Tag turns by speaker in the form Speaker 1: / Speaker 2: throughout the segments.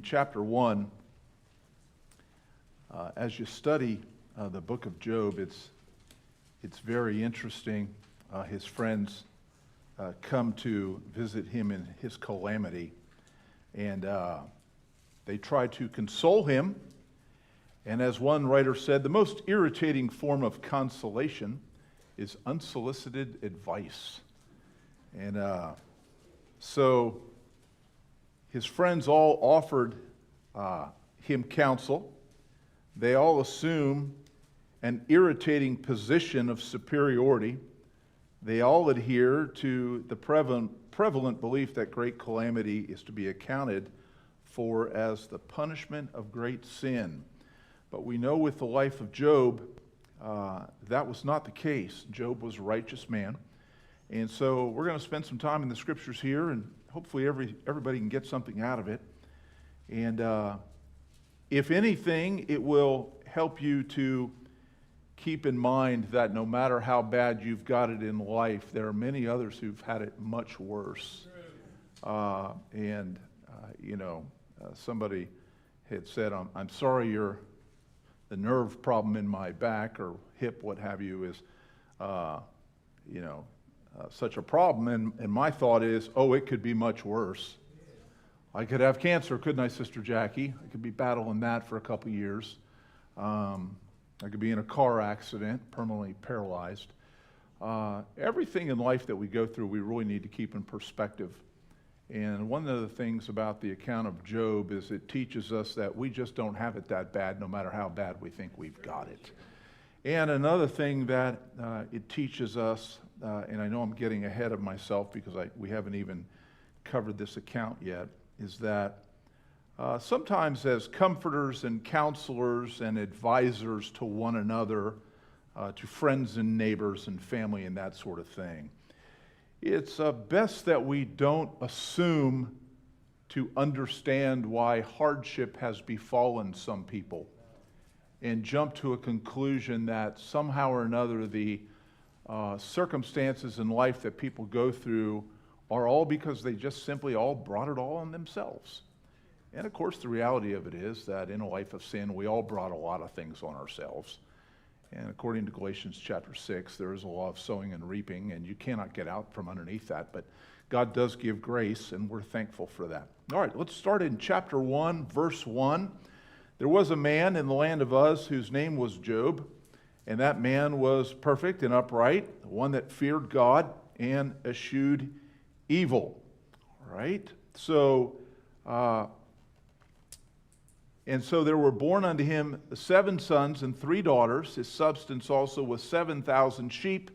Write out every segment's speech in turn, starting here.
Speaker 1: Chapter 1, as you study the book of Job, it's very interesting. His friends come to visit him in his calamity, and they try to console him. And as one writer said, the most irritating form of consolation is unsolicited advice. And so his friends all offered him counsel. They all assume an irritating position of superiority. They all adhere to the prevalent belief that great calamity is to be accounted for as the punishment of great sin. But we know with the life of Job, that was not the case. Job was a righteous man. And so we're going to spend some time in the scriptures here, and hopefully everybody can get something out of it. And if anything, it will help you to keep in mind that no matter how bad you've got it in life, there are many others who've had it much worse. Somebody had said, I'm sorry the nerve problem in my back or hip, what have you, is, such a problem. And my thought is, it could be much worse. I could have cancer, couldn't I, Sister Jackie? I could be battling that for a couple years. I could be in a car accident, permanently paralyzed. Everything in life that we go through, we really need to keep in perspective. And one of the things about the account of Job is it teaches us that we just don't have it that bad, no matter how bad we think we've got it. And another thing that it teaches us, and I know I'm getting ahead of myself because we haven't even covered this account yet, is that sometimes as comforters and counselors and advisors to one another, to friends and neighbors and family and that sort of thing, it's best that we don't assume to understand why hardship has befallen some people and jump to a conclusion that somehow or another the circumstances in life that people go through are all because they just simply all brought it all on themselves. And of course the reality of it is that in a life of sin we all brought a lot of things on ourselves. And according to Galatians chapter 6, there is a law of sowing and reaping, and you cannot get out from underneath that. But God does give grace, and we're thankful for that. All right, let's start in chapter 1, verse 1. There was a man in the land of Uz whose name was Job, and that man was perfect and upright, one that feared God and eschewed evil. All right, so there were born unto him 7 sons and 3 daughters. His substance also was 7,000 sheep,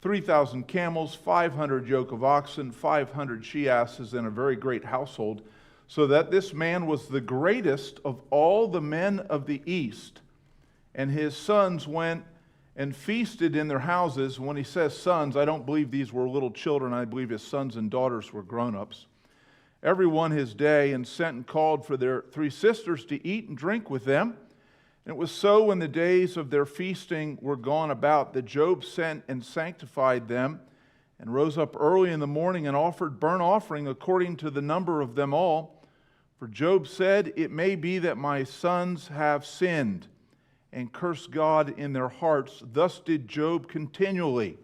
Speaker 1: 3,000 camels, 500 yoke of oxen, 500 she-asses, and a very great household, so that this man was the greatest of all the men of the east. And his sons went and feasted in their houses. When he says sons, I don't believe these were little children. I believe his sons and daughters were grown-ups. Every one his day, and sent and called for their 3 sisters to eat and drink with them. And it was so when the days of their feasting were gone about that Job sent and sanctified them, and rose up early in the morning and offered burnt offering according to the number of them all. For Job said, it may be that my sons have sinned, and cursed God in their hearts. Thus did Job continually.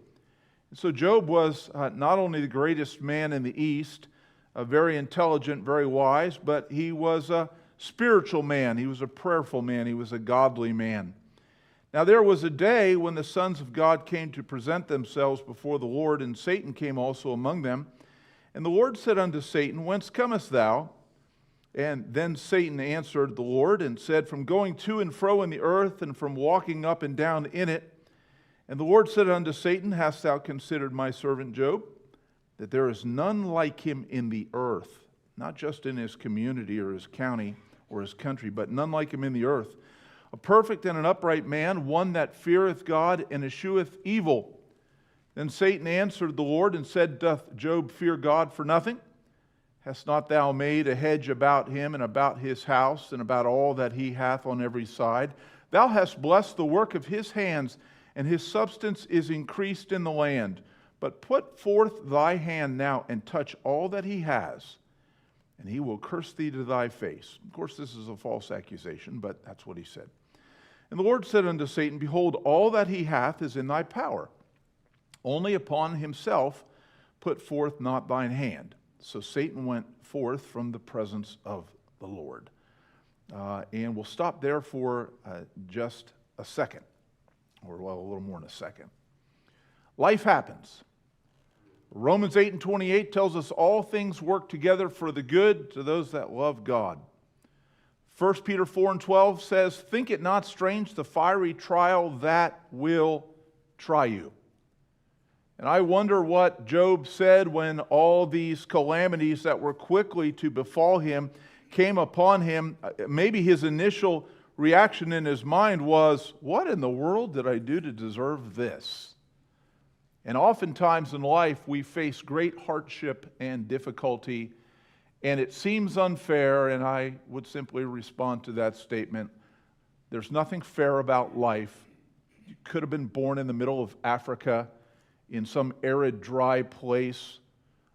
Speaker 1: And so Job was not only the greatest man in the East, very intelligent, very wise, but he was a spiritual man. He was a prayerful man. He was a godly man. Now there was a day when the sons of God came to present themselves before the Lord, and Satan came also among them. And the Lord said unto Satan, Whence comest thou? And then Satan answered the Lord and said, From going to and fro in the earth, and from walking up and down in it. And the Lord said unto Satan, Hast thou considered my servant Job? That there is none like him in the earth, not just in his community or his county or his country, but none like him in the earth. A perfect and an upright man, one that feareth God and escheweth evil. Then Satan answered the Lord and said, Doth Job fear God for nothing? Hast not thou made a hedge about him and about his house and about all that he hath on every side? Thou hast blessed the work of his hands, and his substance is increased in the land. But put forth thy hand now and touch all that he has, and he will curse thee to thy face. Of course, this is a false accusation, but that's what he said. And the Lord said unto Satan, Behold, all that he hath is in thy power. Only upon himself put forth not thine hand. So Satan went forth from the presence of the Lord. And we'll stop there for just a second, or well, a little more in a second. Life happens. Romans 8:28 tells us all things work together for the good to those that love God. 1 Peter 4:12 says, Think it not strange the fiery trial that will try you. And I wonder what Job said when all these calamities that were quickly to befall him came upon him. Maybe his initial reaction in his mind was, what in the world did I do to deserve this? And oftentimes in life we face great hardship and difficulty, and it seems unfair, and I would simply respond to that statement. There's nothing fair about life. You could have been born in the middle of Africa in some arid, dry place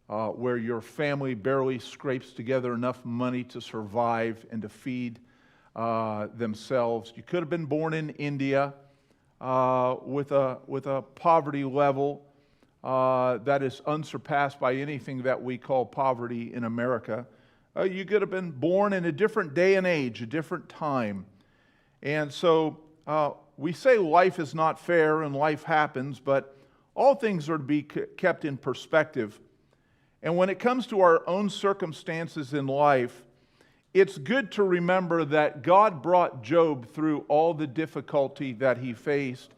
Speaker 1: where your family barely scrapes together enough money to survive and to feed themselves. You could have been born in India with a poverty level that is unsurpassed by anything that we call poverty in America. You could have been born in a different day and age, a different time. And so we say life is not fair and life happens, but all things are to be kept in perspective. And when it comes to our own circumstances in life, it's good to remember that God brought Job through all the difficulty that he faced.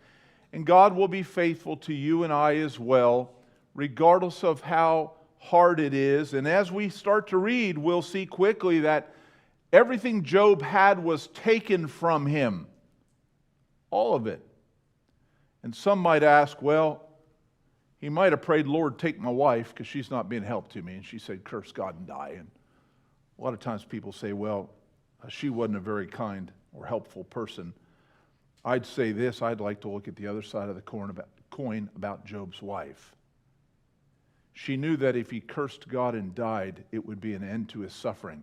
Speaker 1: And God will be faithful to you and I as well, regardless of how hard it is. And as we start to read, we'll see quickly that everything Job had was taken from him. All of it. And some might ask, well, he might have prayed, Lord, take my wife because she's not being helped to me. And she said, curse God and die. And a lot of times people say, well, she wasn't a very kind or helpful person. I'd say this, I'd like to look at the other side of the coin about Job's wife. She knew that if he cursed God and died, it would be an end to his suffering.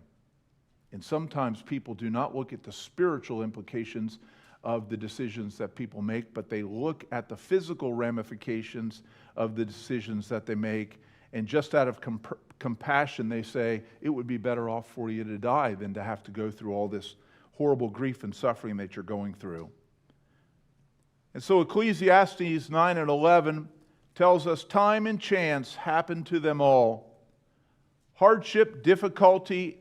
Speaker 1: And sometimes people do not look at the spiritual implications of the decisions that people make, but they look at the physical ramifications of the decisions that they make, and just out of compassion they say, it would be better off for you to die than to have to go through all this horrible grief and suffering that you're going through. And so Ecclesiastes 9 and 11 tells us time and chance happen to them all. Hardship, difficulty,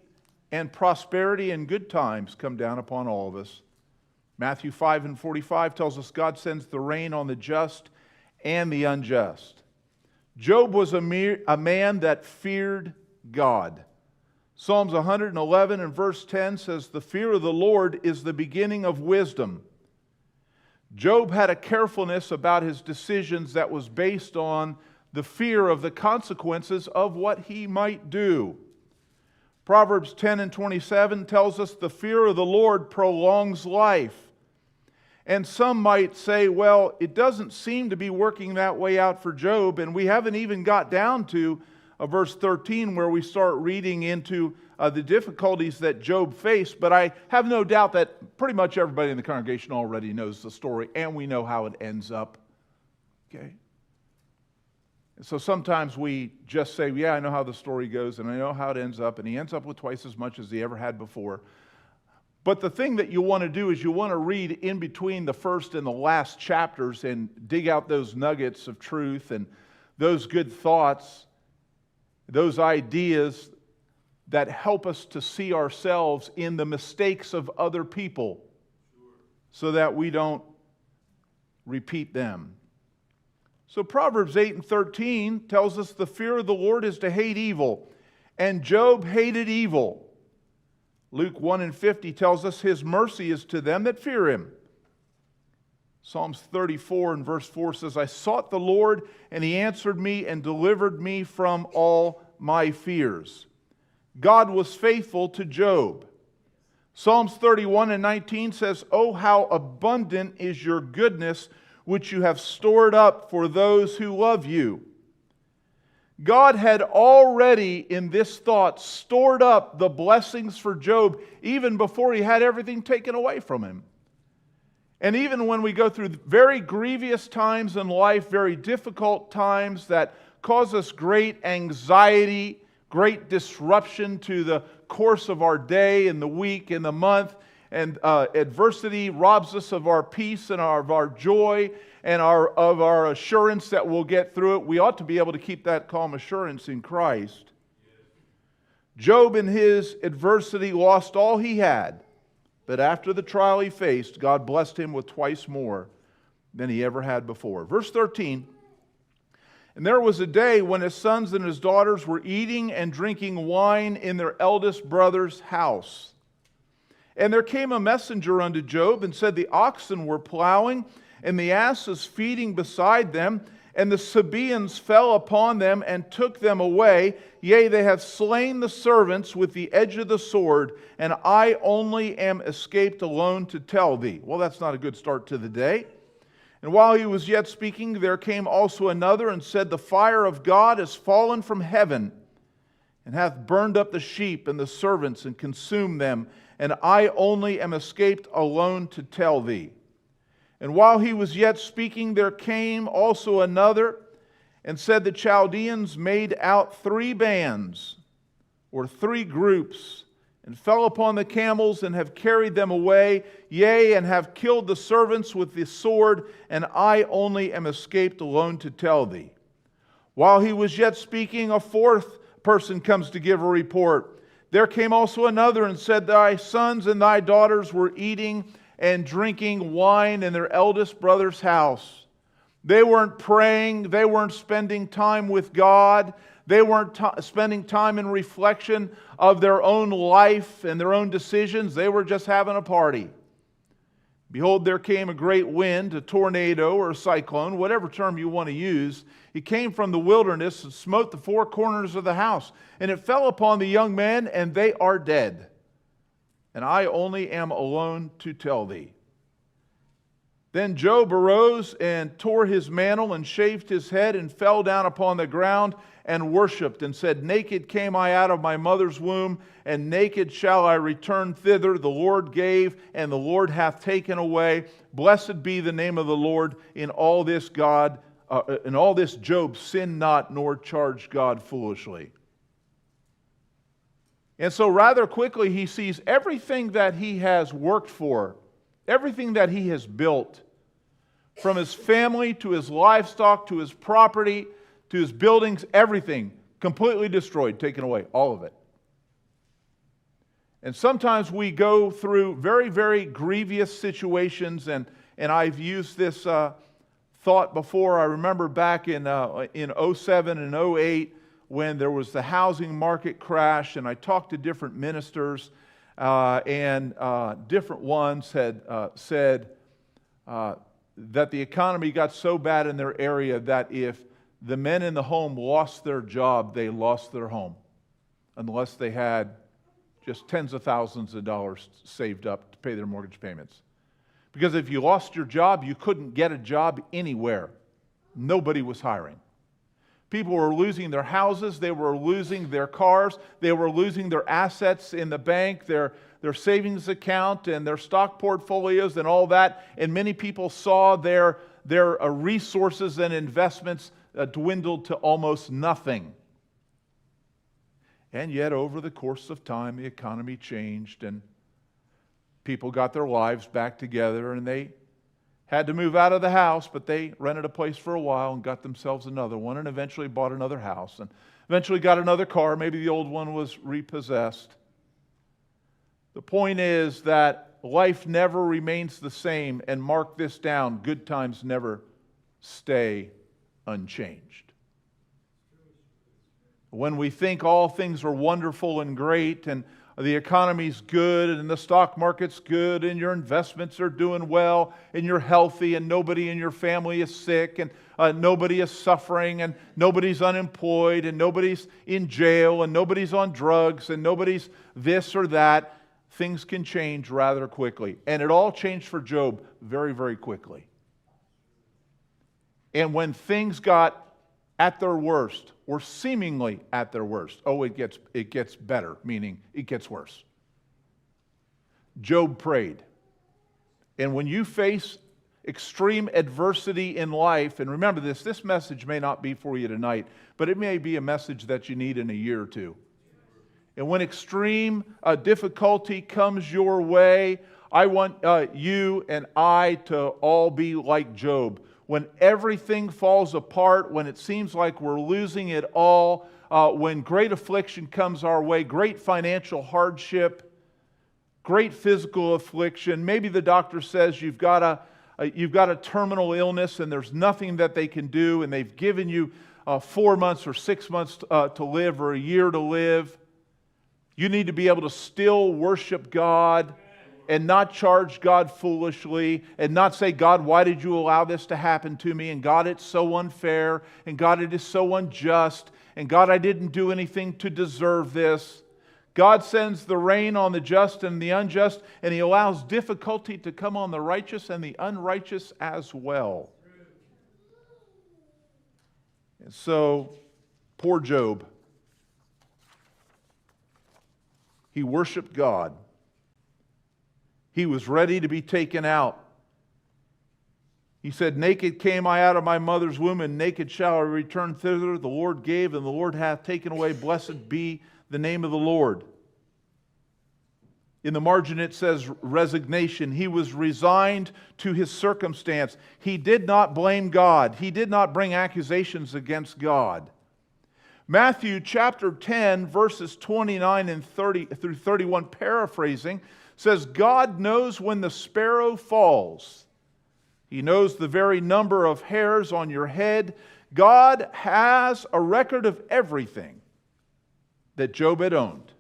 Speaker 1: and prosperity and good times come down upon all of us. Matthew 5 and 45 tells us God sends the rain on the just and the unjust. Job was a man that feared God. Psalms 111 and verse 10 says, the fear of the Lord is the beginning of wisdom. Job had a carefulness about his decisions that was based on the fear of the consequences of what he might do. Proverbs 10 and 27 tells us the fear of the Lord prolongs life. And some might say, well, it doesn't seem to be working that way out for Job, and we haven't even got down to verse 13 where we start reading into the difficulties that Job faced, but I have no doubt that pretty much everybody in the congregation already knows the story, and we know how it ends up. Okay? So sometimes we just say, yeah, I know how the story goes, and I know how it ends up, and he ends up with twice as much as he ever had before. But the thing that you want to do is you want to read in between the first and the last chapters and dig out those nuggets of truth and those good thoughts, those ideas that help us to see ourselves in the mistakes of other people so that we don't repeat them. So Proverbs 8 and 13 tells us the fear of the Lord is to hate evil, and Job hated evil. Luke 1 and 50 tells us his mercy is to them that fear him. Psalms 34 and verse 4 says, I sought the Lord, and he answered me and delivered me from all my fears. God was faithful to Job. Psalms 31 and 19 says, oh, how abundant is your goodness, which you have stored up for those who love you. God had already, in this thought, stored up the blessings for Job even before he had everything taken away from him. And even when we go through very grievous times in life, very difficult times that cause us great anxiety, great disruption to the course of our day and the week and the month, and adversity robs us of our peace and of our joy and of our assurance that we'll get through it. We ought to be able to keep that calm assurance in Christ. Job in his adversity lost all he had, but after the trial he faced, God blessed him with twice more than he ever had before. Verse 13, and there was a day when his sons and his daughters were eating and drinking wine in their eldest brother's house. And there came a messenger unto Job and said, the oxen were plowing, and the asses feeding beside them, and the Sabaeans fell upon them and took them away. Yea, they have slain the servants with the edge of the sword, and I only am escaped alone to tell thee. Well, that's not a good start to the day. And while he was yet speaking, there came also another and said, the fire of God is fallen from heaven, and hath burned up the sheep and the servants, and consumed them, and I only am escaped alone to tell thee. And while he was yet speaking, there came also another, and said, the Chaldeans made out 3 bands, or 3 groups, and fell upon the camels, and have carried them away, yea, and have killed the servants with the sword, and I only am escaped alone to tell thee. While he was yet speaking, a 4th person comes to give a report. There came also another, and said, thy sons and thy daughters were eating and drinking wine in their eldest brother's house. They weren't praying. They weren't spending time with God. They weren't spending time in reflection of their own life and their own decisions. They were just having a party. Behold, there came a great wind, a tornado or a cyclone, whatever term you want to use. It came from the wilderness and smote the 4 corners of the house. And it fell upon the young men, and they are dead. And I only am alone to tell thee. Then Job arose and tore his mantle and shaved his head and fell down upon the ground and worshipped and said, naked came I out of my mother's womb, and naked shall I return thither. The Lord gave, and the Lord hath taken away. Blessed be the name of the Lord. In all this Job sinned not, nor charged God foolishly. And so rather quickly he sees everything that he has worked for, everything that he has built, from his family to his livestock to his property to his buildings, everything completely destroyed, taken away, all of it. And sometimes we go through very, very grievous situations, and I've used this thought before. I remember back in 07 and 08, when there was the housing market crash, and I talked to different ministers, and different ones had said that the economy got so bad in their area that if the men in the home lost their job, they lost their home, unless they had just tens of thousands of dollars saved up to pay their mortgage payments. Because if you lost your job, you couldn't get a job anywhere. Nobody was hiring. People were losing their houses, they were losing their cars, they were losing their assets in the bank, their savings account and their stock portfolios and all that. And many people saw their resources and investments dwindled to almost nothing. And yet over the course of time, the economy changed and people got their lives back together, and they had to move out of the house, but they rented a place for a while and got themselves another one, and eventually bought another house, and eventually got another car. Maybe the old one was repossessed. The point is that life never remains the same, and mark this down, good times never stay unchanged. When we think all things are wonderful and great, and the economy's good, and the stock market's good, and your investments are doing well, and you're healthy, and nobody in your family is sick, and nobody is suffering, and nobody's unemployed, and nobody's in jail, and nobody's on drugs, and nobody's this or that, things can change rather quickly. And it all changed for Job very, very quickly. And when things got at their worst, or seemingly at their worst. Oh, it gets better, meaning it gets worse. Job prayed. And when you face extreme adversity in life, and remember this message may not be for you tonight, but it may be a message that you need in a year or two. And when extreme difficulty comes your way, I want you and I to all be like Job. When everything falls apart, when it seems like we're losing it all, when great affliction comes our way, great financial hardship, great physical affliction, maybe the doctor says you've got a terminal illness and there's nothing that they can do, and they've given you 4 months or 6 months to live, or a year to live. You need to be able to still worship God and not charge God foolishly, and not say, God, why did you allow this to happen to me? And God, it's so unfair. And God, it is so unjust. And God, I didn't do anything to deserve this. God sends the rain on the just and the unjust, and He allows difficulty to come on the righteous and the unrighteous as well. And so, poor Job, he worshiped God. He was ready to be taken out. He said, naked came I out of my mother's womb, and naked shall I return thither. The Lord gave, and the Lord hath taken away. Blessed be the name of the Lord. In the margin it says resignation. He was resigned to his circumstance. He did not blame God. He did not bring accusations against God. Matthew chapter 10, verses 29 and 30 through 31, paraphrasing, says, God knows when the sparrow falls. He knows the very number of hairs on your head. God has a record of everything that Job had owned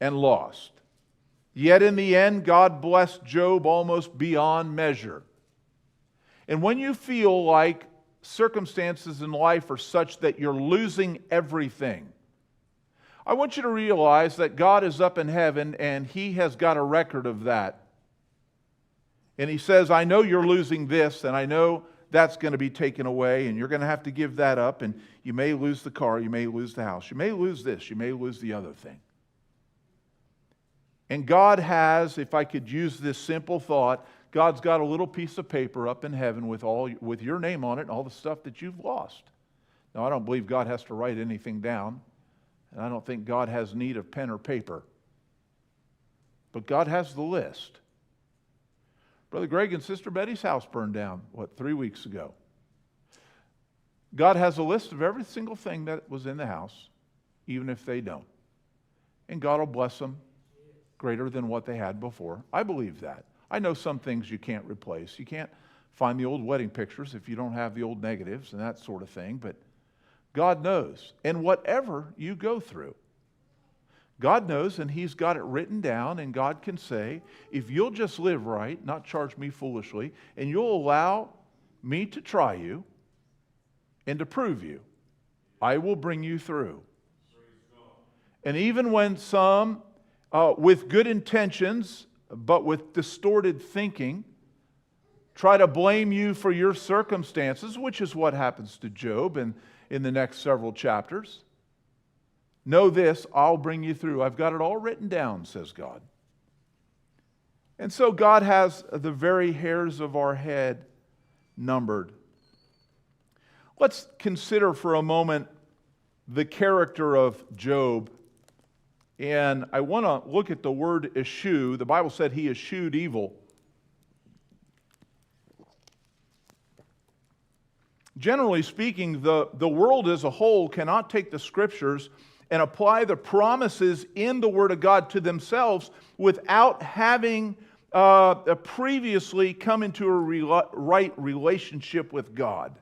Speaker 1: and lost. Yet in the end, God blessed Job almost beyond measure. And when you feel like circumstances in life are such that you're losing everything, I want you to realize that God is up in heaven and He has got a record of that. And He says, I know you're losing this, and I know that's going to be taken away, and you're going to have to give that up, and you may lose the car, you may lose the house, you may lose this, you may lose the other thing. And God has, if I could use this simple thought, God's got a little piece of paper up in heaven with your name on it and all the stuff that you've lost. Now, I don't believe God has to write anything down. And I don't think God has need of pen or paper. But God has the list. Brother Greg and Sister Betty's house burned down, 3 weeks ago. God has a list of every single thing that was in the house, even if they don't. And God will bless them greater than what they had before. I believe that. I know some things you can't replace. You can't find the old wedding pictures if you don't have the old negatives and that sort of thing, but God knows. And whatever you go through, God knows, and He's got it written down, and God can say, if you'll just live right, not charge me foolishly, and you'll allow me to try you and to prove you, I will bring you through. And even when some, with good intentions, but with distorted thinking, try to blame you for your circumstances, which is what happens to Job in the next several chapters. Know this, I'll bring you through. I've got it all written down, says God. And so God has the very hairs of our head numbered. Let's consider for a moment the character of Job. And I want to look at the word eschew. The Bible said he eschewed evil. Generally speaking, the world as a whole cannot take the Scriptures and apply the promises in the Word of God to themselves without having previously come into a right relationship with God.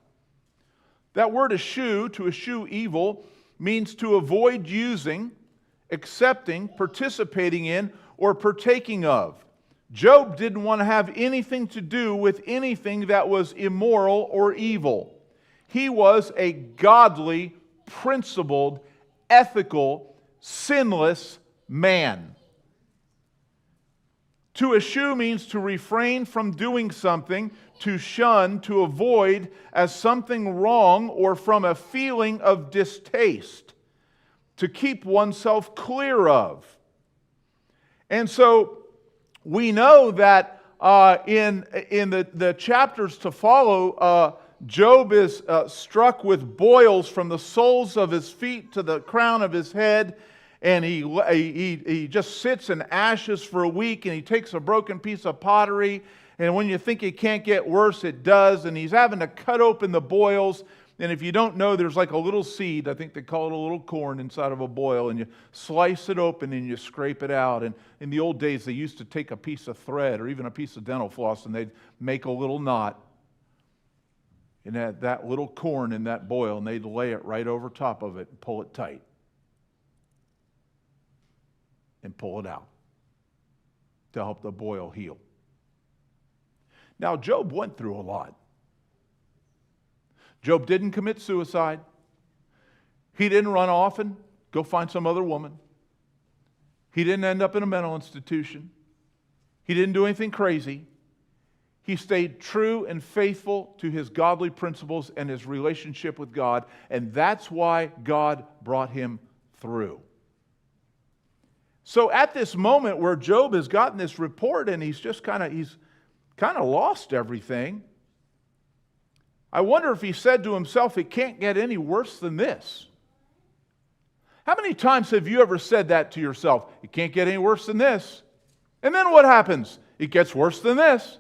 Speaker 1: That word eschew, to eschew evil, means to avoid using, accepting, participating in, or partaking of. Job didn't want to have anything to do with anything that was immoral or evil. He was a godly, principled, ethical, sinless man. To eschew means to refrain from doing something, to shun, to avoid as something wrong, or from a feeling of distaste, to keep oneself clear of. And so we know that in the chapters to follow, Job is struck with boils from the soles of his feet to the crown of his head. And he just sits in ashes for a week, and he takes a broken piece of pottery, and when you think it can't get worse, it does, and he's having to cut open the boils. And if you don't know, there's like a little seed, I think they call it a little corn inside of a boil, and you slice it open and you scrape it out. And in the old days, they used to take a piece of thread or even a piece of dental floss, and they'd make a little knot and add that little corn in that boil, and they'd lay it right over top of it and pull it tight. And pull it out to help the boil heal. Now, Job went through a lot. Job didn't commit suicide. He didn't run off and go find some other woman. He didn't end up in a mental institution. He didn't do anything crazy. He stayed true and faithful to his godly principles and his relationship with God, and that's why God brought him through. So at this moment where Job has gotten this report and he's kind of lost everything, I wonder if he said to himself, it can't get any worse than this. How many times have you ever said that to yourself? It can't get any worse than this. And then what happens? It gets worse than this.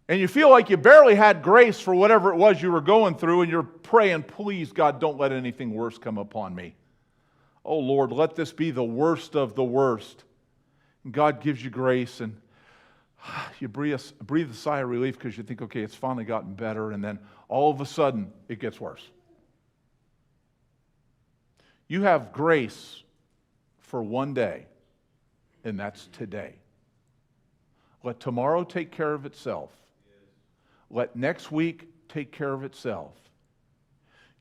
Speaker 1: And you feel like you barely had grace for whatever it was you were going through, and you're praying, please, God, don't let anything worse come upon me. Oh, Lord, let this be the worst of the worst. And God gives you grace, and you breathe a sigh of relief because you think, okay, it's finally gotten better, and then all of a sudden, it gets worse. You have grace for one day, and that's today. Let tomorrow take care of itself. Let next week take care of itself.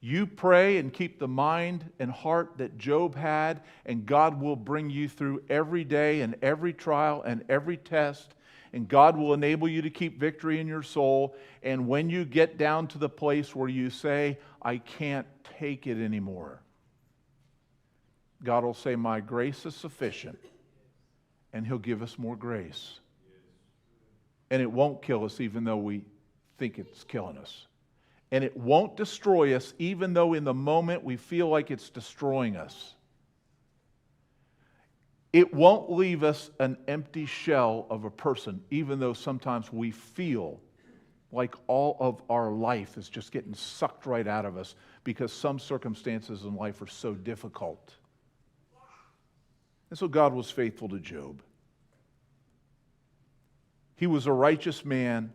Speaker 1: You pray and keep the mind and heart that Job had, and God will bring you through every day and every trial and every test, and God will enable you to keep victory in your soul. And when you get down to the place where you say, I can't take it anymore, God will say, my grace is sufficient, and He'll give us more grace. And it won't kill us even though we think it's killing us. And it won't destroy us, even though in the moment we feel like it's destroying us. It won't leave us an empty shell of a person, even though sometimes we feel like all of our life is just getting sucked right out of us because some circumstances in life are so difficult. And so God was faithful to Job. He was a righteous man.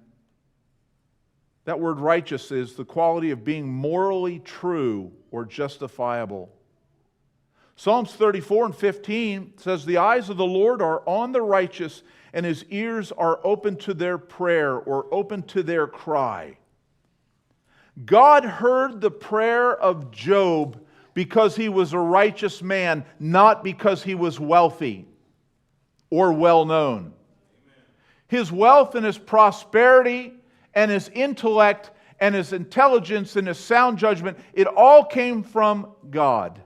Speaker 1: That word righteous is the quality of being morally true or justifiable. Psalms 34:15 says, the eyes of the Lord are on the righteous, and His ears are open to their prayer or open to their cry. God heard the prayer of Job because he was a righteous man, not because he was wealthy or well known. His wealth and his prosperity and his intellect and his intelligence and his sound judgment, it all came from God.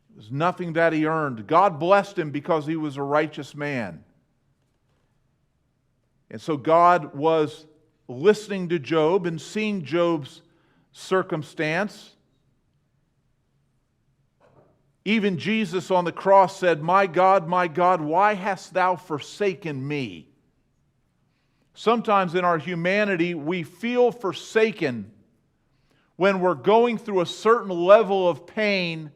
Speaker 1: It was nothing that he earned. God blessed him because he was a righteous man. And so God was listening to Job and seeing Job's circumstance. Even Jesus on the cross said, my God, why hast thou forsaken me? Sometimes in our humanity, we feel forsaken when we're going through a certain level of pain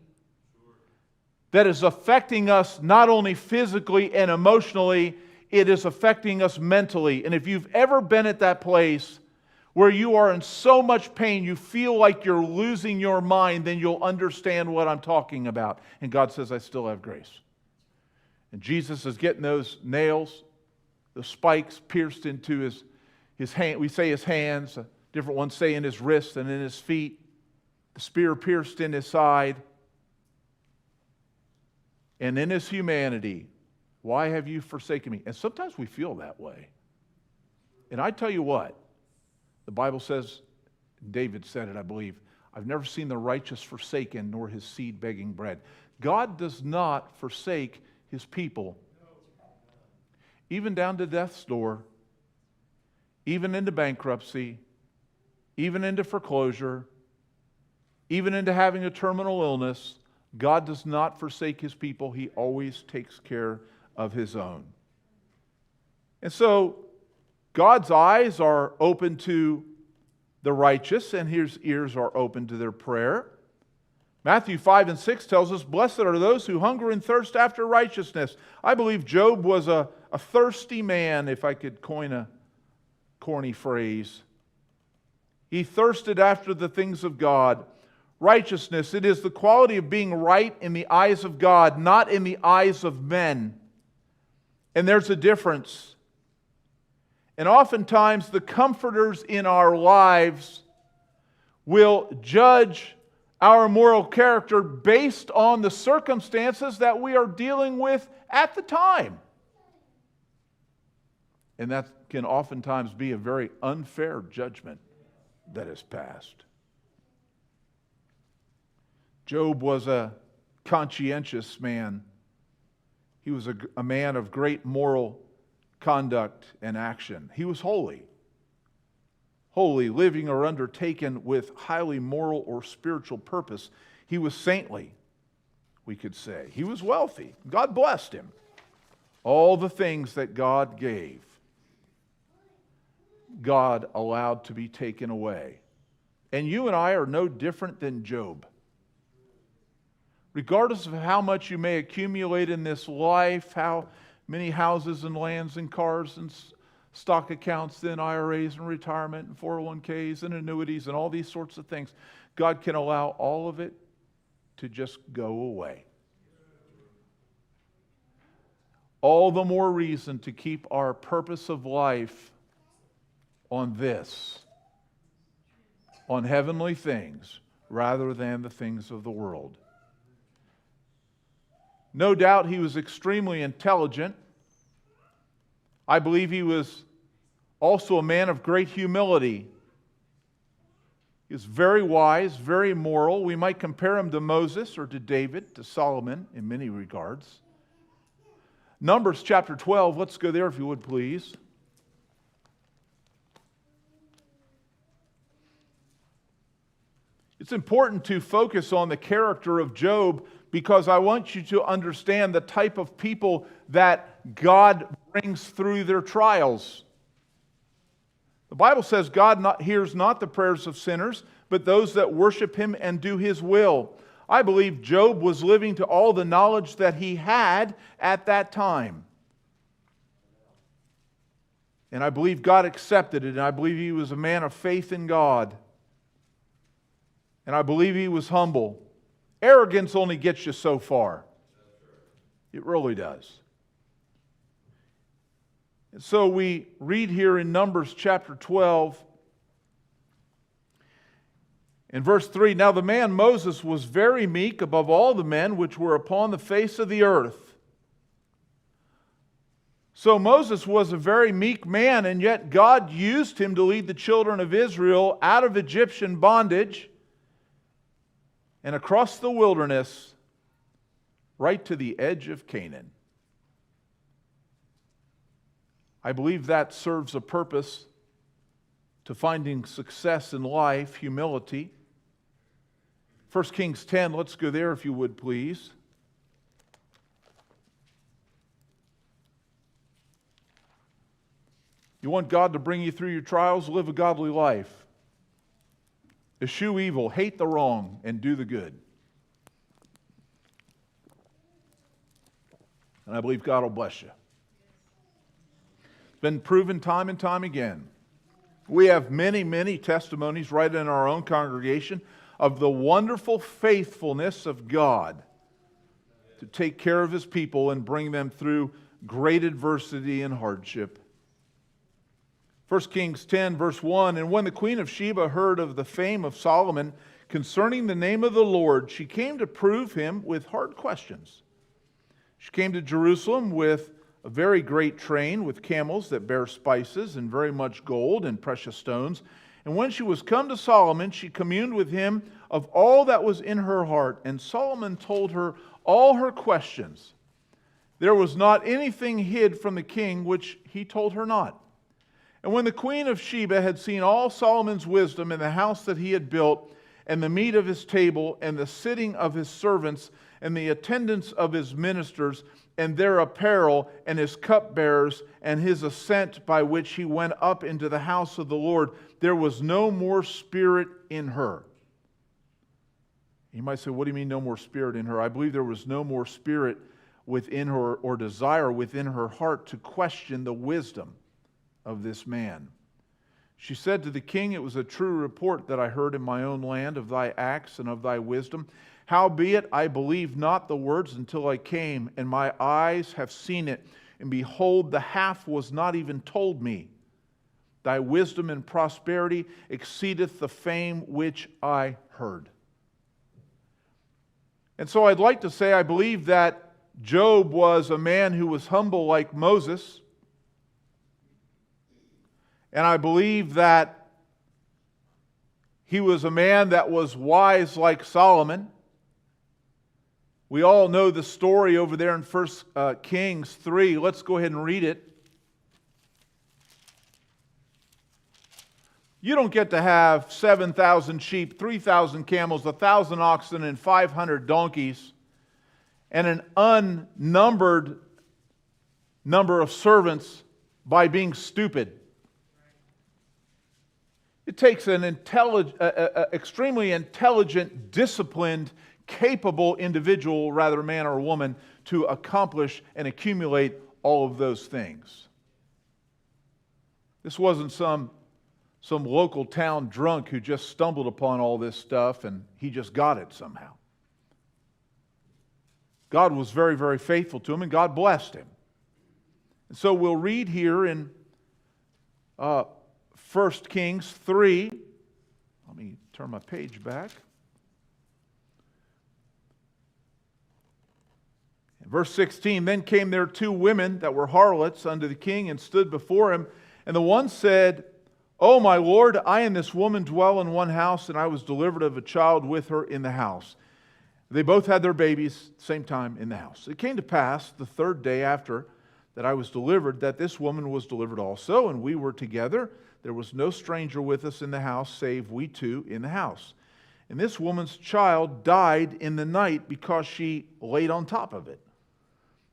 Speaker 1: that is affecting us not only physically and emotionally, it is affecting us mentally. And if you've ever been at that place where you are in so much pain, you feel like you're losing your mind, then you'll understand what I'm talking about. And God says, I still have grace. And Jesus is getting those nails, the spikes pierced into his hand. We say his hands. Different ones say in his wrists and in his feet. The spear pierced in his side. And in his humanity, Why have you forsaken me? And sometimes we feel that way. And I tell you what, the Bible says, David said it, I believe, I've never seen the righteous forsaken, nor his seed begging bread. God does not forsake his people. Even down to death's door, even into bankruptcy, even into foreclosure, even into having a terminal illness, God does not forsake his people. He always takes care of his own. And so, God's eyes are open to the righteous, and his ears are open to their prayer. Matthew 5 and 6 tells us, blessed are those who hunger and thirst after righteousness. I believe Job was a thirsty man, if I could coin a corny phrase. He thirsted after the things of God. Righteousness, it is the quality of being right in the eyes of God, not in the eyes of men. And there's a difference. And oftentimes the comforters in our lives will judge our moral character based on the circumstances that we are dealing with at the time. And that can oftentimes be a very unfair judgment that is passed. Job was a conscientious man. He was a man of great moral conduct and action. He was holy. Holy, living or undertaken with highly moral or spiritual purpose. He was saintly, we could say. He was wealthy. God blessed him. All the things that God gave, God allowed to be taken away. And you and I are no different than Job. Regardless of how much you may accumulate in this life, how many houses and lands and cars and stock accounts and IRAs and retirement and 401ks and annuities and all these sorts of things, God can allow all of it to just go away. All the more reason to keep our purpose of life on this, on heavenly things, rather than the things of the world. No doubt he was extremely intelligent. I believe he was also a man of great humility. He was very wise, very moral. We might compare him to Moses or to David, to Solomon in many regards. Numbers chapter 12, let's go there if you would please. It's important to focus on the character of Job because I want you to understand the type of people that God brings through their trials. The Bible says God hears not the prayers of sinners, but those that worship him and do his will. I believe Job was living to all the knowledge that he had at that time. And I believe God accepted it, and I believe he was a man of faith in God. And I believe he was humble. Arrogance only gets you so far. It really does. And so we read here in Numbers chapter 12, in verse 3, now the man Moses was very meek above all the men which were upon the face of the earth. So Moses was a very meek man, and yet God used him to lead the children of Israel out of Egyptian bondage and across the wilderness right to the edge of Canaan. I believe that serves a purpose to finding success in life, humility. 1 Kings 10, let's go there if you would please. You want God to bring you through your trials? Live a godly life. Eschew evil, hate the wrong, and do the good. And I believe God will bless you. It's been proven time and time again. We have many, many testimonies right in our own congregation of the wonderful faithfulness of God to take care of his people and bring them through great adversity and hardship. 1 Kings 10, verse 1, and when the queen of Sheba heard of the fame of Solomon concerning the name of the Lord, she came to prove him with hard questions. She came to Jerusalem with a very great train with camels that bear spices and very much gold and precious stones. And when she was come to Solomon, she communed with him of all that was in her heart. And Solomon told her all her questions. There was not anything hid from the king which he told her not. And when the queen of Sheba had seen all Solomon's wisdom in the house that he had built, and the meat of his table, and the sitting of his servants, and the attendance of his ministers, and their apparel, and his cupbearers, and his ascent by which he went up into the house of the Lord, there was no more spirit in her. You might say, what do you mean no more spirit in her? I believe there was no more spirit within her or desire within her heart to question the wisdom of this man. She said to the king, it was a true report that I heard in my own land of thy acts and of thy wisdom. Howbeit, I believed not the words until I came, and my eyes have seen it. And behold, the half was not even told me. Thy wisdom and prosperity exceedeth the fame which I heard. And so I'd like to say I believe that Job was a man who was humble like Moses. And I believe that he was a man that was wise like Solomon. We all know the story over there in 1 Kings 3. Let's go ahead and read it. You don't get to have 7,000 sheep, 3,000 camels, 1,000 oxen, and 500 donkeys, and an unnumbered number of servants by being stupid. It takes an extremely intelligent, disciplined, capable individual, rather man or woman, to accomplish and accumulate all of those things. This wasn't some local town drunk who just stumbled upon all this stuff and he just got it somehow. God was very, very faithful to him, and God blessed him. And so we'll read here in 1 Kings 3. Let me turn my page back. In verse 16, then came there two women that were harlots unto the king and stood before him. And the one said, O my Lord, I and this woman dwell in one house, and I was delivered of a child with her in the house. They both had their babies same time in the house. It came to pass the third day after that I was delivered, that this woman was delivered also, and we were together. There was no stranger with us in the house, save we two in the house. And this woman's child died in the night because she laid on top of it.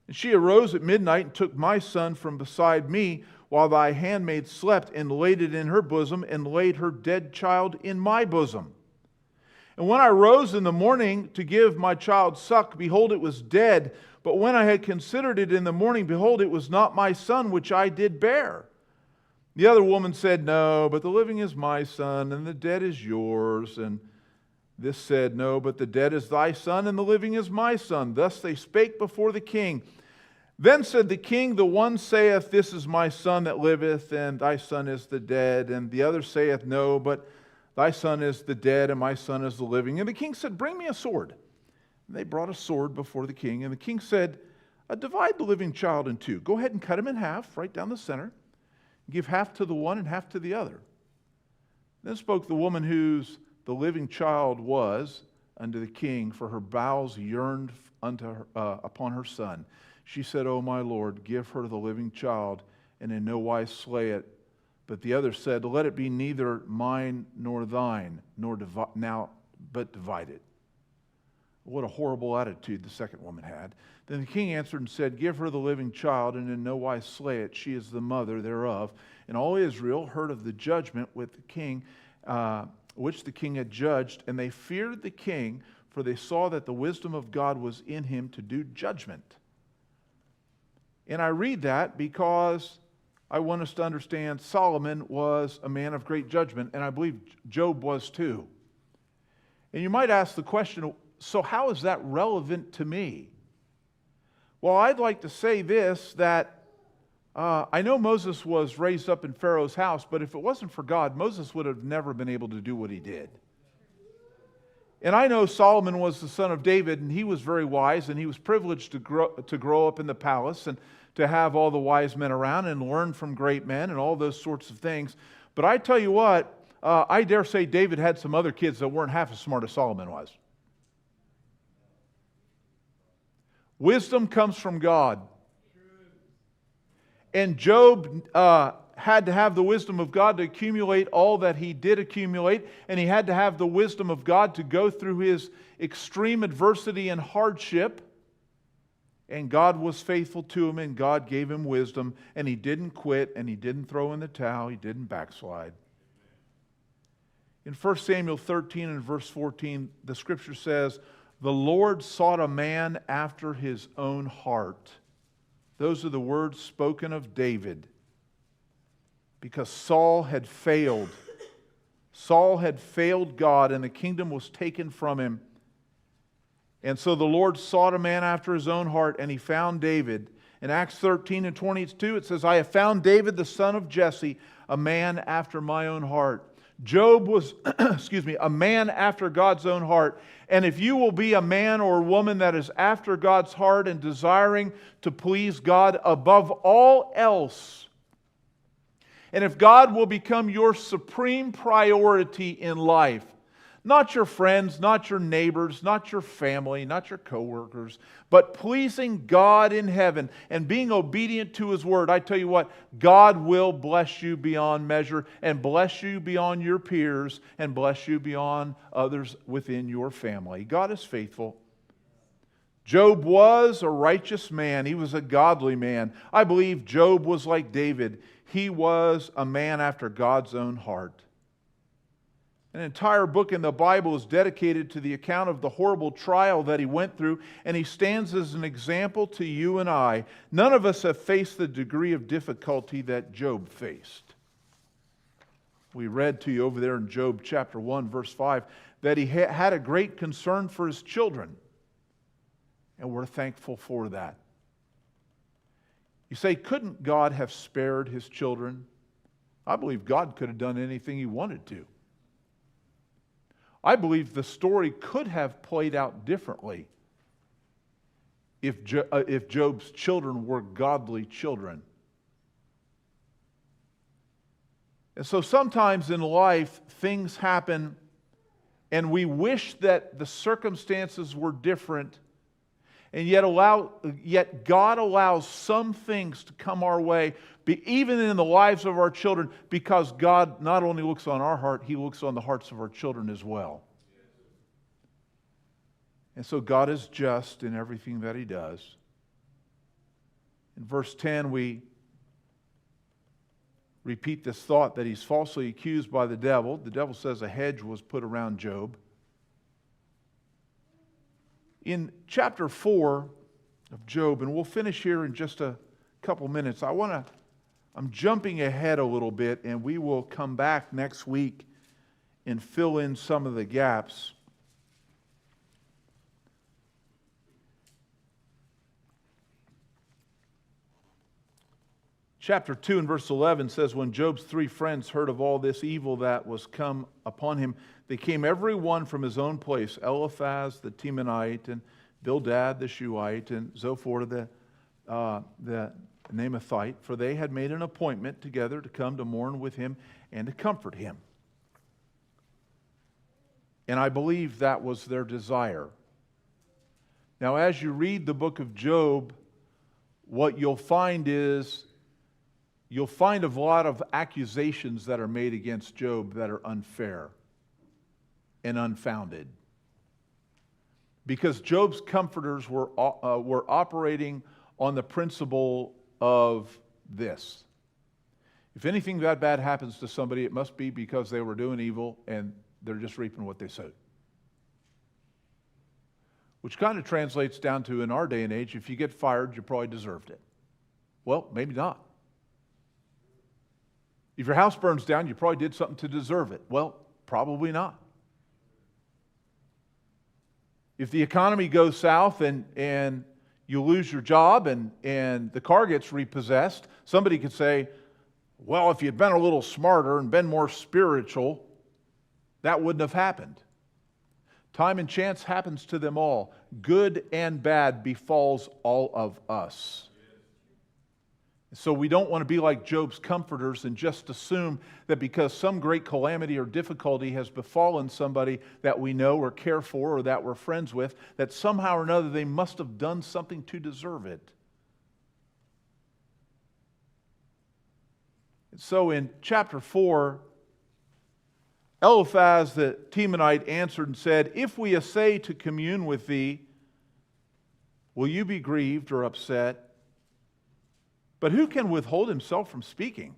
Speaker 1: And she arose at midnight and took my son from beside me, while thy handmaid slept, and laid it in her bosom, and laid her dead child in my bosom. And when I rose in the morning to give my child suck, behold, it was dead. But when I had considered it in the morning, behold, it was not my son which I did bear. The other woman said, No, but the living is my son, and the dead is yours. And this said, No, but the dead is thy son, and the living is my son. Thus they spake before the king. Then said the king, the one saith, This is my son that liveth, and thy son is the dead. And the other saith, No, but thy son is the dead, and my son is the living. And the king said, Bring me a sword. And they brought a sword before the king. And the king said, Divide the living child in two. Go ahead and cut him in half, right down the center. Give half to the one and half to the other. Then spoke the woman whose the living child was unto the king, for her bowels yearned upon her son. She said, O my Lord, give her the living child, and in no wise slay it. But the other said, Let it be neither mine nor thine, but divide it. What a horrible attitude the second woman had. Then the king answered and said, Give her the living child, and in no wise slay it. She is the mother thereof. And all Israel heard of the judgment with the king, which the king had judged, and they feared the king, for they saw that the wisdom of God was in him to do judgment. And I read that because I want us to understand Solomon was a man of great judgment, and I believe Job was too. And you might ask the question, so how is that relevant to me? Well, I'd like to say this, that I know Moses was raised up in Pharaoh's house, but if it wasn't for God, Moses would have never been able to do what he did. And I know Solomon was the son of David, and he was very wise, and he was privileged to grow up in the palace and to have all the wise men around and learn from great men and all those sorts of things. But I tell you what, I dare say David had some other kids that weren't half as smart as Solomon was. Wisdom comes from God. And Job had to have the wisdom of God to accumulate all that he did accumulate, and he had to have the wisdom of God to go through his extreme adversity and hardship. And God was faithful to him, and God gave him wisdom, and he didn't quit, and he didn't throw in the towel, he didn't backslide. In 1 Samuel 13 and verse 14, the scripture says, "The Lord sought a man after his own heart." Those are the words spoken of David. Because Saul had failed. Saul had failed God, and the kingdom was taken from him. And so the Lord sought a man after his own heart, and he found David. In Acts 13 and 22, it says, "I have found David, the son of Jesse, a man after my own heart." Job was, a man after God's own heart. And if you will be a man or a woman that is after God's heart and desiring to please God above all else, and if God will become your supreme priority in life, not your friends, not your neighbors, not your family, not your coworkers, but pleasing God in heaven and being obedient to His Word, I tell you what, God will bless you beyond measure and bless you beyond your peers and bless you beyond others within your family. God is faithful. Job was a righteous man. He was a godly man. I believe Job was like David. He was a man after God's own heart. An entire book in the Bible is dedicated to the account of the horrible trial that he went through, and he stands as an example to you and I. None of us have faced the degree of difficulty that Job faced. We read to you over there in Job chapter 1, verse 5, that he had a great concern for his children, and we're thankful for that. You say, couldn't God have spared his children? I believe God could have done anything He wanted to. I believe the story could have played out differently if Job's children were godly children. And so sometimes in life, things happen and we wish that the circumstances were different, and yet God allows some things to come our way, even in the lives of our children, because God not only looks on our heart, He looks on the hearts of our children as well. And so God is just in everything that He does. In verse 10, we repeat this thought that he's falsely accused by the devil. The devil says a hedge was put around Job. In chapter 4 of Job, and we'll finish here in just a couple minutes, I'm jumping ahead a little bit, and we will come back next week and fill in some of the gaps. Chapter 2 and verse 11 says, "When Job's 3 friends heard of all this evil that was come upon him, they came every one from his own place, Eliphaz the Temanite, and Bildad the Shuhite, and Zophar the Naamathite, for they had made an appointment together to come to mourn with him and to comfort him." And I believe that was their desire. Now, as you read the book of Job, what you'll find is you'll find a lot of accusations that are made against Job that are unfair and unfounded. Because Job's comforters were operating on the principle of this: if anything that bad happens to somebody, it must be because they were doing evil and they're just reaping what they sowed. Which kind of translates down to, in our day and age, if you get fired, you probably deserved it. Well, maybe not. If your house burns down, you probably did something to deserve it. Well, probably not. If the economy goes south and you lose your job and the car gets repossessed, somebody could say, well, if you'd been a little smarter and been more spiritual, that wouldn't have happened. Time and chance happens to them all. Good and bad befalls all of us. So we don't want to be like Job's comforters and just assume that because some great calamity or difficulty has befallen somebody that we know or care for or that we're friends with, that somehow or another they must have done something to deserve it. So in chapter 4, Eliphaz the Temanite answered and said, "If we essay to commune with thee, will you be grieved or upset? But who can withhold himself from speaking?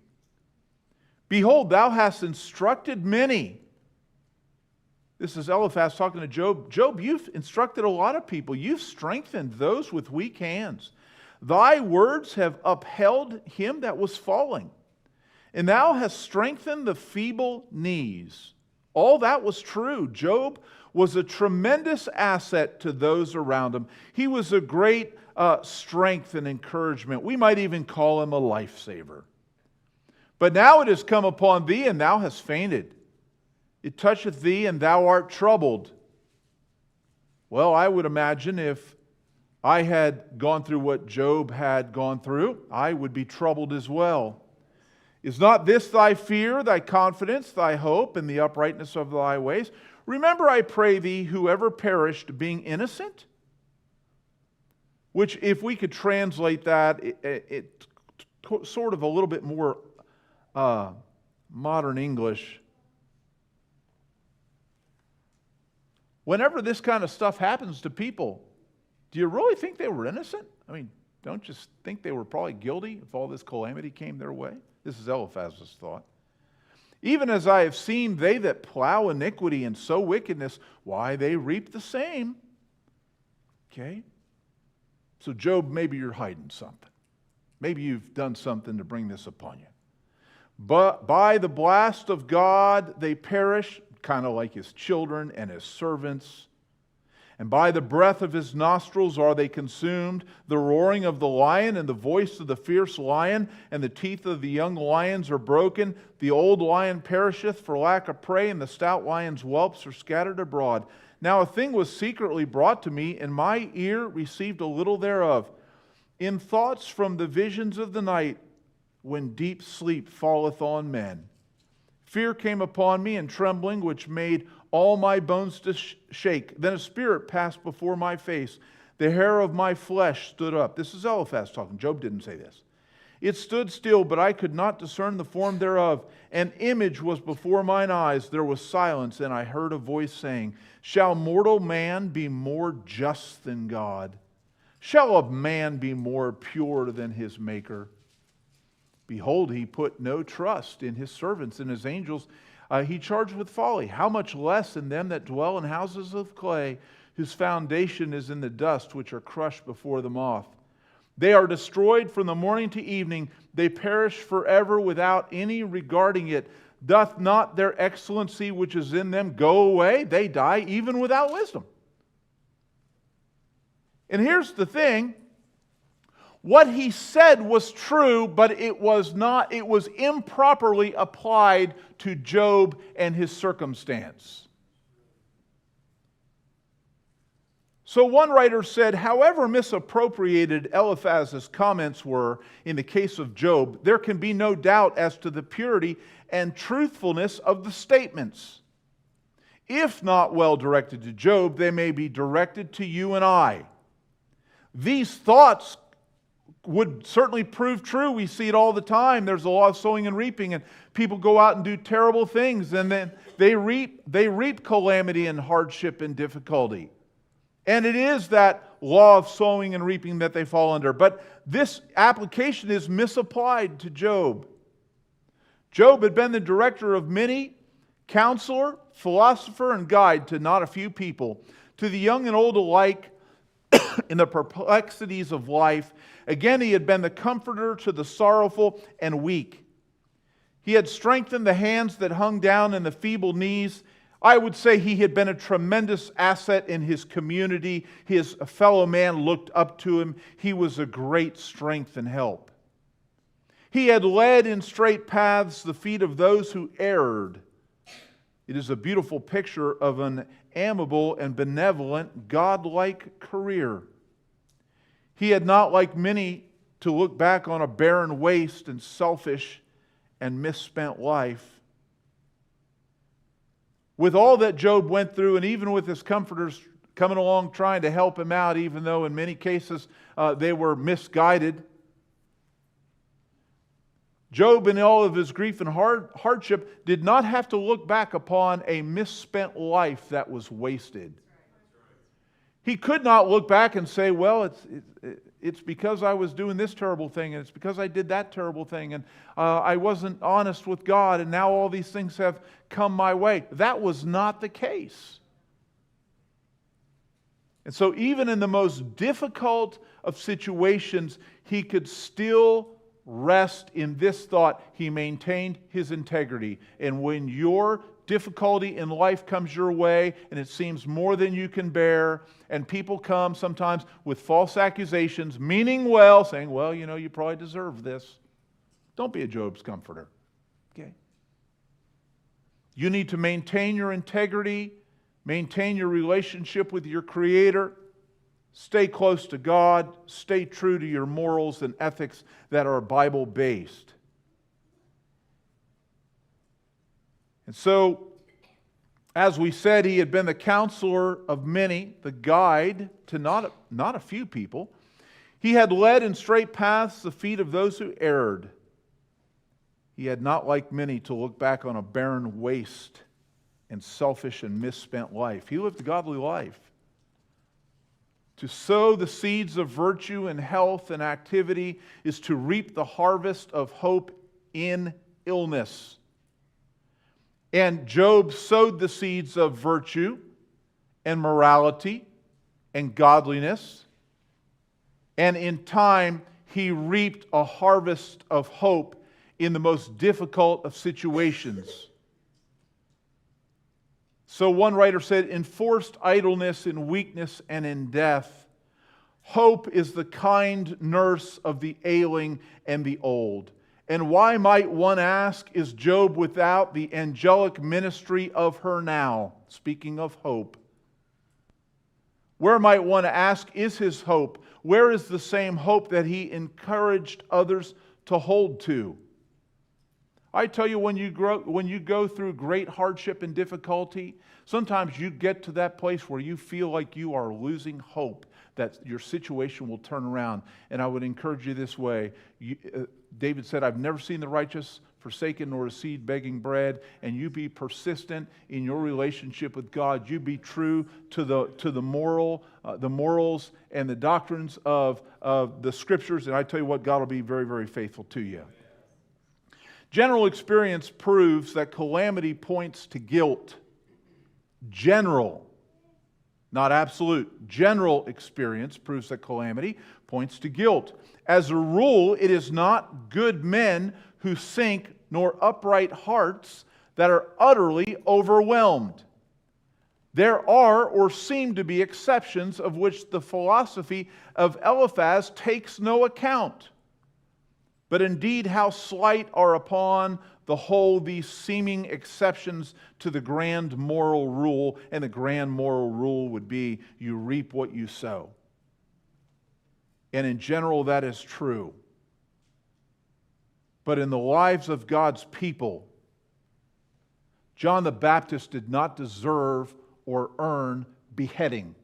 Speaker 1: Behold, thou hast instructed many." This is Eliphaz talking to Job. Job, you've instructed a lot of people. You've strengthened those with weak hands. Thy words have upheld him that was falling. And thou hast strengthened the feeble knees. All that was true. Job was a tremendous asset to those around him. He was a great strength and encouragement. We might even call him a lifesaver. But now it has come upon thee, and thou hast fainted. It toucheth thee, and thou art troubled. Well, I would imagine if I had gone through what Job had gone through, I would be troubled as well. Is not this thy fear, thy confidence, thy hope, and the uprightness of thy ways? Remember, I pray thee, whoever perished, being innocent? Which, if we could translate that, it sort of a little bit more modern English. Whenever this kind of stuff happens to people, do you really think they were innocent? I mean, don't you think they were probably guilty if all this calamity came their way? This is Eliphaz's thought. Even as I have seen they that plow iniquity and sow wickedness, why, they reap the same. Okay? So Job, maybe you're hiding something. Maybe you've done something to bring this upon you. But by the blast of God they perish, kind of like his children and his servants. And by the breath of his nostrils are they consumed. The roaring of the lion and the voice of the fierce lion and the teeth of the young lions are broken. The old lion perisheth for lack of prey, and the stout lion's whelps are scattered abroad. Now a thing was secretly brought to me, and my ear received a little thereof. In thoughts from the visions of the night, when deep sleep falleth on men. Fear came upon me, and trembling, which made all my bones to shake. Then a spirit passed before my face. The hair of my flesh stood up. This is Eliphaz talking. Job didn't say this. It stood still, but I could not discern the form thereof. An image was before mine eyes. There was silence, and I heard a voice saying, Shall mortal man be more just than God? Shall a man be more pure than his Maker? Behold, he put no trust in his servants and his angels. He charged with folly. How much less in them that dwell in houses of clay, whose foundation is in the dust, which are crushed before the moth. They are destroyed from the morning to evening. They perish forever without any regarding it. Doth not their excellency which is in them go away? They die even without wisdom. And here's the thing. What he said was true, but it was improperly applied to Job and his circumstance. So one writer said, however misappropriated Eliphaz's comments were in the case of Job, there can be no doubt as to the purity and truthfulness of the statements. If not well directed to Job, they may be directed to you and I. These thoughts would certainly prove true. We see it all the time. There's a law of sowing and reaping, and people go out and do terrible things, and then they reap calamity and hardship and difficulty. And it is that law of sowing and reaping that they fall under. But this application is misapplied to Job. Job had been the director of many, counselor, philosopher, and guide to not a few people, to the young and old alike, in the perplexities of life. Again, he had been the comforter to the sorrowful and weak. He had strengthened the hands that hung down and the feeble knees. I would say he had been a tremendous asset in his community. His fellow man looked up to him. He was a great strength and help. He had led in straight paths the feet of those who erred. It is a beautiful picture of an amiable and benevolent, God-like career. He had not, like many, to look back on a barren waste and selfish and misspent life. With all that Job went through, and even with his comforters coming along trying to help him out, even though in many cases they were misguided, Job, in all of his grief and hardship, did not have to look back upon a misspent life that was wasted. He could not look back and say, well, it's because I was doing this terrible thing, and it's because I did that terrible thing, and I wasn't honest with God, and now all these things have come my way. That was not the case. And so even in the most difficult of situations, he could still rest in this thought. He maintained his integrity. And when your difficulty in life comes your way, and it seems more than you can bear, and people come sometimes with false accusations, meaning well, saying, well, you probably deserve this. Don't be a Job's comforter. Okay? You need to maintain your integrity, maintain your relationship with your Creator, stay close to God, stay true to your morals and ethics that are Bible-based. And so, as we said, he had been the counselor of many, the guide to not a few people. He had led in straight paths the feet of those who erred. He had not, like many, to look back on a barren waste and selfish and misspent life. He lived a godly life. To sow the seeds of virtue and health and activity is to reap the harvest of hope in illness. And Job sowed the seeds of virtue and morality and godliness. And in time, he reaped a harvest of hope in the most difficult of situations. So one writer said, in forced idleness, in weakness, and in death, hope is the kind nurse of the ailing and the old. And why, might one ask, is Job without the angelic ministry of her now? Speaking of hope. Where, might one ask, is his hope? Where is the same hope that he encouraged others to hold to? I tell you, when you go through great hardship and difficulty, sometimes you get to that place where you feel like you are losing hope that your situation will turn around. And I would encourage you this way. David said, I've never seen the righteous forsaken nor a seed begging bread. And you be persistent in your relationship with God. You be true to the morals and the doctrines of the Scriptures. And I tell you what, God will be very, very faithful to you. General experience proves that calamity points to guilt. General, not absolute. General experience proves that calamity points to guilt. As a rule, it is not good men who sink, nor upright hearts that are utterly overwhelmed. There are or seem to be exceptions of which the philosophy of Eliphaz takes no account. But indeed, how slight are upon the whole these seeming exceptions to the grand moral rule. And the grand moral rule would be, you reap what you sow. And in general, that is true. But in the lives of God's people, John the Baptist did not deserve or earn beheading.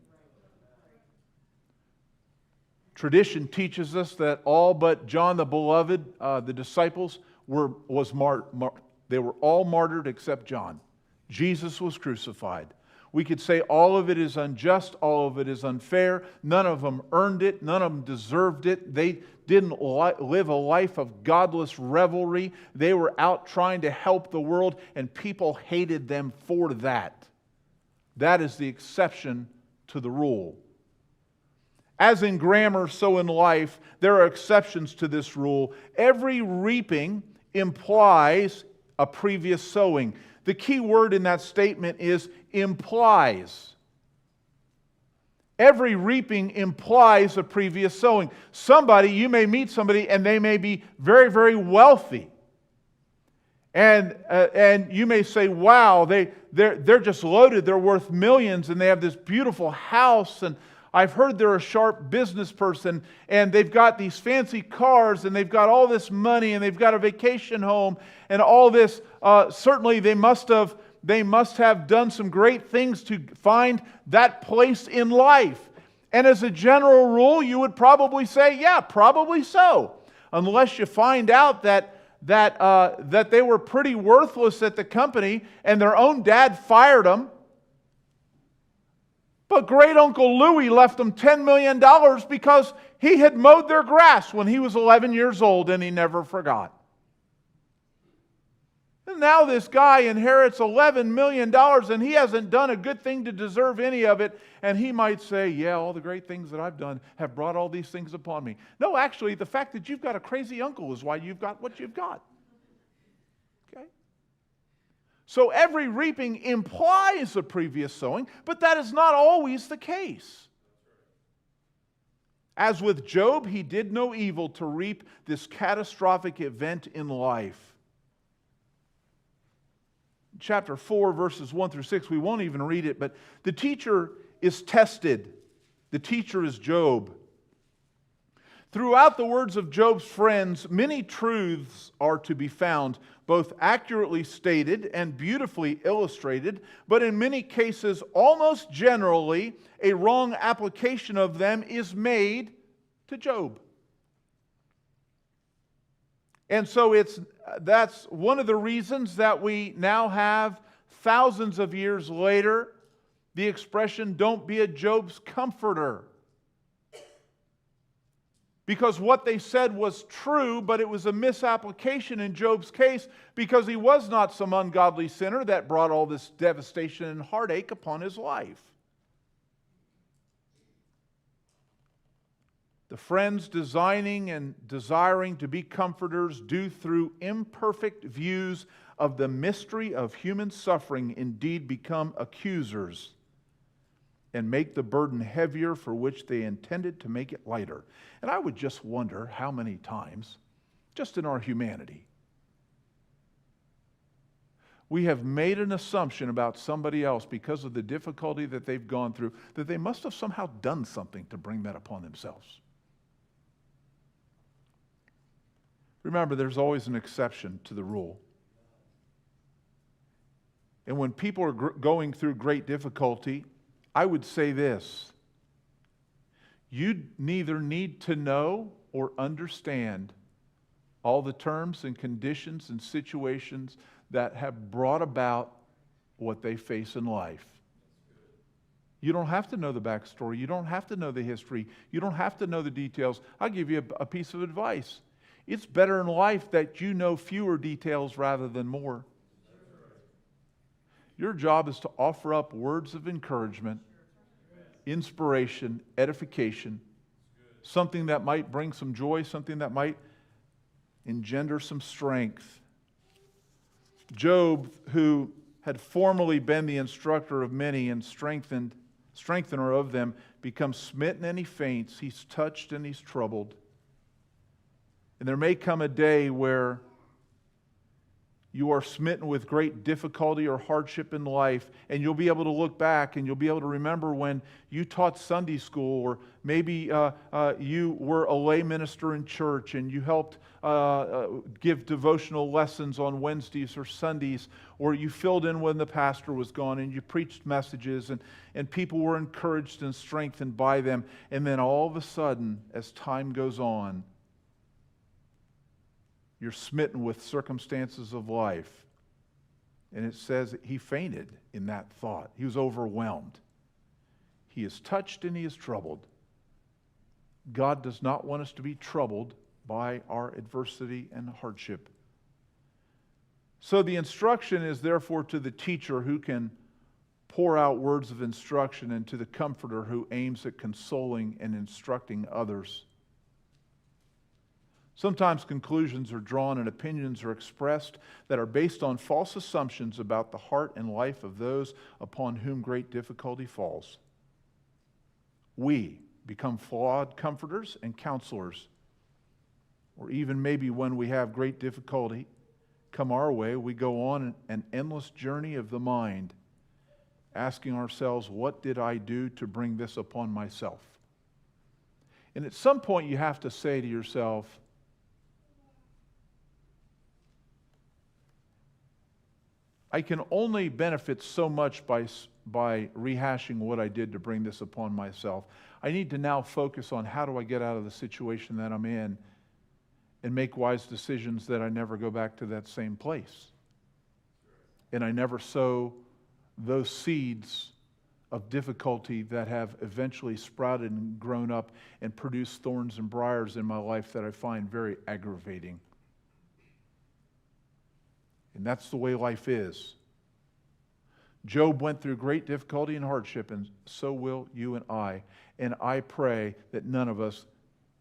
Speaker 1: Tradition teaches us that all but John the Beloved, the disciples, they were all martyred except John. Jesus was crucified. We could say all of it is unjust, all of it is unfair. None of them earned it. None of them deserved it. They didn't live a life of godless revelry. They were out trying to help the world, and people hated them for that. That is the exception to the rule. As in grammar, so in life, there are exceptions to this rule. Every reaping implies a previous sowing. The key word in that statement is implies. Every reaping implies a previous sowing. You may meet somebody and they may be very, very wealthy. And you may say, wow, they're just loaded. They're worth millions, and they have this beautiful house. And I've heard they're a sharp business person, and they've got these fancy cars, and they've got all this money, and they've got a vacation home, and all this. Certainly, they must have done some great things to find that place in life. And as a general rule, you would probably say, yeah, probably so. Unless you find out that they were pretty worthless at the company and their own dad fired them. But great Uncle Louie left them $10 million because he had mowed their grass when he was 11 years old and he never forgot. And now this guy inherits $11 million and he hasn't done a good thing to deserve any of it. And he might say, yeah, all the great things that I've done have brought all these things upon me. No, actually, the fact that you've got a crazy uncle is why you've got what you've got. Okay? So every reaping implies a previous sowing, but that is not always the case. As with Job, he did no evil to reap this catastrophic event in life. Chapter 4, verses 1 through 6, we won't even read it, but the teacher is tested. The teacher is Job. Throughout the words of Job's friends, many truths are to be found, both accurately stated and beautifully illustrated, but in many cases, almost generally, a wrong application of them is made to Job. And so that's one of the reasons that we now have, thousands of years later, the expression, don't be a Job's comforter. Because what they said was true, but it was a misapplication in Job's case because he was not some ungodly sinner that brought all this devastation and heartache upon his life. The friends designing and desiring to be comforters do through imperfect views of the mystery of human suffering indeed become accusers and make the burden heavier for which they intended to make it lighter. And I would just wonder how many times, just in our humanity, we have made an assumption about somebody else because of the difficulty that they've gone through, that they must have somehow done something to bring that upon themselves. Remember, there's always an exception to the rule. And when people are going through great difficulty, I would say this: you neither need to know or understand all the terms and conditions and situations that have brought about what they face in life. You don't have to know the backstory. You don't have to know the history. You don't have to know the details. I'll give you a piece of advice. It's better in life that you know fewer details rather than more. Your job is to offer up words of encouragement, inspiration, edification, something that might bring some joy, something that might engender some strength. Job, who had formerly been the instructor of many and strengthener of them, becomes smitten and he faints. He's touched and he's troubled. And there may come a day where you are smitten with great difficulty or hardship in life, and you'll be able to look back and you'll be able to remember when you taught Sunday school, or maybe you were a lay minister in church and you helped give devotional lessons on Wednesdays or Sundays, or you filled in when the pastor was gone and you preached messages and people were encouraged and strengthened by them. And then all of a sudden, as time goes on, you're smitten with circumstances of life. And it says he fainted in that thought. He was overwhelmed. He is touched and he is troubled. God does not want us to be troubled by our adversity and hardship. So the instruction is therefore to the teacher who can pour out words of instruction, and to the comforter who aims at consoling and instructing others. Sometimes conclusions are drawn and opinions are expressed that are based on false assumptions about the heart and life of those upon whom great difficulty falls. We become flawed comforters and counselors. Or even maybe when we have great difficulty come our way, we go on an endless journey of the mind, asking ourselves, what did I do to bring this upon myself? And at some point you have to say to yourself, I can only benefit so much by rehashing what I did to bring this upon myself. I need to now focus on how do I get out of the situation that I'm in and make wise decisions that I never go back to that same place. And I never sow those seeds of difficulty that have eventually sprouted and grown up and produced thorns and briars in my life that I find very aggravating. And that's the way life is. Job went through great difficulty and hardship, and so will you and I. And I pray that none of us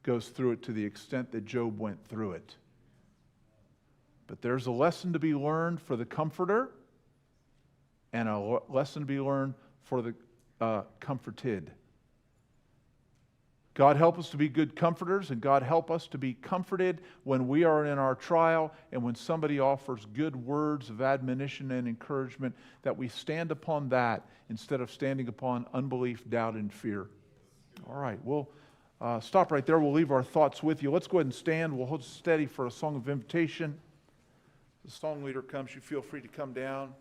Speaker 1: goes through it to the extent that Job went through it. But there's a lesson to be learned for the comforter and a lesson to be learned for the comforted. God help us to be good comforters, and God help us to be comforted when we are in our trial and when somebody offers good words of admonition and encouragement, that we stand upon that instead of standing upon unbelief, doubt, and fear. All right, we'll stop right there. We'll leave our thoughts with you. Let's go ahead and stand. We'll hold steady for a song of invitation. The song leader comes. You feel free to come down.